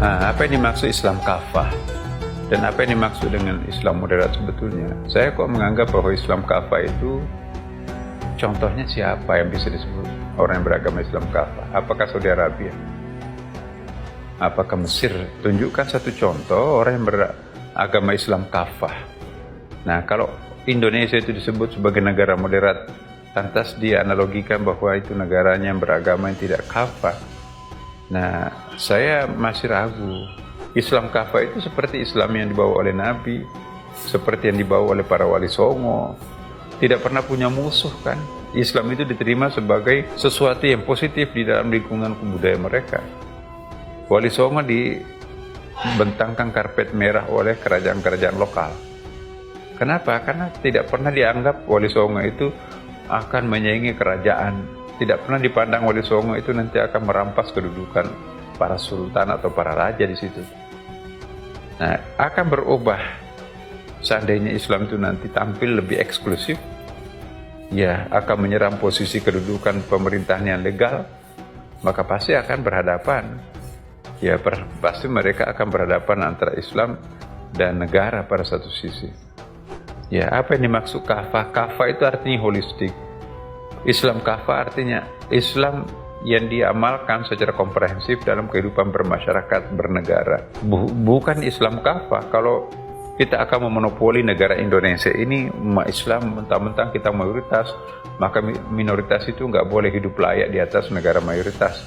Nah, apa yang dimaksud Islam kafah? Dan apa yang dimaksud dengan Islam moderat sebetulnya? Saya kok menganggap bahwa Islam kafah itu contohnya siapa yang bisa disebut orang yang beragama Islam kafah? Apakah Saudi Arabia? Apakah Mesir? Tunjukkan satu contoh orang yang beragama Islam kafah. Nah, kalau Indonesia itu disebut sebagai negara moderat, lantas dia analogikan bahwa itu negaranya yang beragama yang tidak kafah. Nah, saya masih ragu. Islam kafah itu seperti Islam yang dibawa oleh Nabi, seperti yang dibawa oleh para wali songo. Tidak pernah punya musuh kan. Islam itu diterima sebagai sesuatu yang positif di dalam lingkungan budaya mereka. Wali songo dibentangkan karpet merah oleh kerajaan-kerajaan lokal. Kenapa? Karena tidak pernah dianggap wali songo itu akan menyaingi kerajaan. Tidak pernah dipandang wali songo itu nanti akan merampas kedudukan para sultan atau para raja di situ. Nah, akan berubah seandainya Islam itu nanti tampil lebih eksklusif, ya akan menyerang posisi kedudukan pemerintahan yang legal, maka pasti akan berhadapan. Ya, pasti mereka akan berhadapan antara Islam dan negara pada satu sisi. Ya, apa yang dimaksud kafah? Kafah itu artinya holistik. Islam kafah artinya Islam yang diamalkan secara komprehensif dalam kehidupan bermasyarakat, bernegara. Bukan Islam kafah. Kalau kita akan memonopoli negara Indonesia ini, umat Islam mentang-mentang kita mayoritas, maka minoritas itu nggak boleh hidup layak di atas negara mayoritas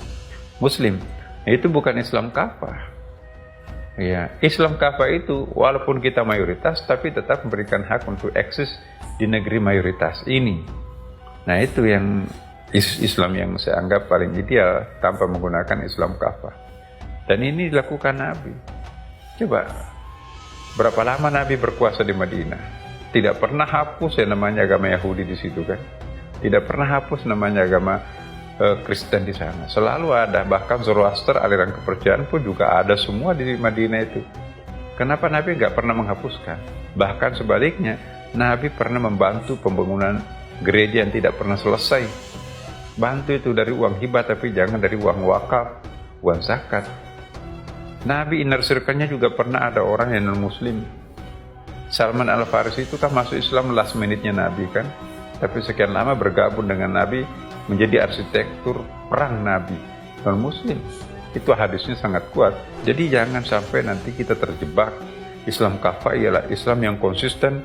Muslim. Itu bukan Islam kafah. Ya, Islam kafah itu walaupun kita mayoritas, tapi tetap memberikan hak untuk eksis di negeri mayoritas ini. Nah, itu yang Islam yang saya anggap paling ideal tanpa menggunakan Islam kafah. Dan ini dilakukan Nabi. Coba, berapa lama Nabi berkuasa di Madinah? Tidak pernah hapus yang namanya agama Yahudi di situ kan? Tidak pernah hapus namanya agama Kristen di sana. Selalu ada, bahkan Zoroaster, aliran kepercayaan pun juga ada semua di Madinah itu. Kenapa Nabi nggak pernah menghapuskan? Bahkan sebaliknya, Nabi pernah membantu pembangunan gereja yang tidak pernah selesai. Bantu itu dari uang hibah, tapi jangan dari uang wakaf, uang zakat. Nabi inner circle-nya juga pernah ada orang yang non-muslim. Salman Al-Farisi itu kan masuk Islam last minute-nya Nabi kan, tapi sekian lama bergabung dengan Nabi menjadi arsitektur perang Nabi, non-muslim. Itu hadisnya sangat kuat. Jadi jangan sampai nanti kita terjebak. Islam kafah ialah Islam yang konsisten,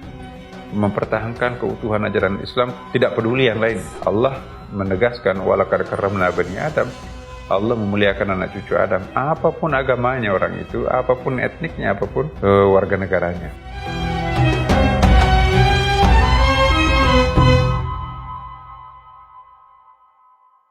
mempertahankan keutuhan ajaran Islam, tidak peduli yang lain. Allah menegaskan walaqad karramna bani Adam. Allah memuliakan anak cucu Adam, apapun agamanya orang itu, apapun etniknya, apapun warga negaranya.